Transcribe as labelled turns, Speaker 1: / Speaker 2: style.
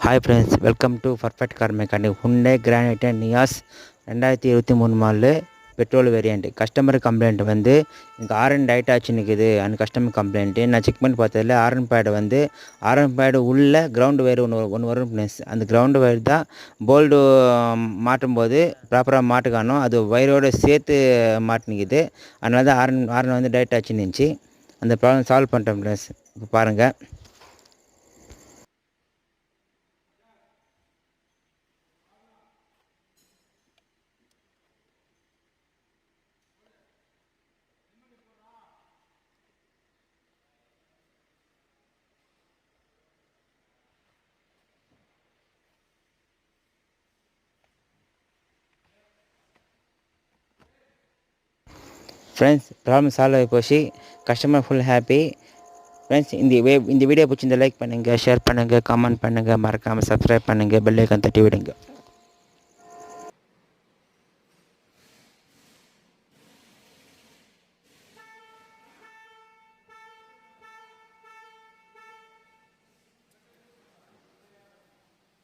Speaker 1: Hi friends, welcome to perfect car mechanic. Hyundai granite Niyas 2023 model petrol variant. Customer complaint வந்து எனக்கு R N tight ஆச்சு நிற்குது. அந்த customer complaint நான் செக் பண்ணி பார்த்ததில் ஆர்என் பேடு உள்ள கிரவுண்டு வயர் ஒன்று வரும் ஃப்ரெண்ட்ஸ். அந்த கிரவுண்டு வயர் தான் போல்டு மாட்டும் போது ப்ராப்பராக மாட்டு காணும். அது வயரோடு சேர்த்து மாட்டு நிற்குது. அதனால தான் ஆர்என் வந்து டைட் ஆச்சுன்னு இருந்துச்சு. அந்த ப்ராப்ளம் சால்வ் பண்ணிட்டேன் ஃப்ரெண்ட்ஸ். இப்போ பாருங்கள். ஃப்ரெண்ட்ஸ், ப்ராப்ளம் சால்வ் ஆகி போச்சு. Customer full happy. ஃப்ரெண்ட்ஸ், இந்த வீடியோ பிடிச்சிருந்தா லைக் பண்ணுங்கள், ஷேர் பண்ணுங்கள், கமெண்ட் பண்ணுங்கள், மறக்காமல் சப்ஸ்கிரைப் பண்ணுங்கள், பெல் ஐக்கான் தட்டி விடுங்க.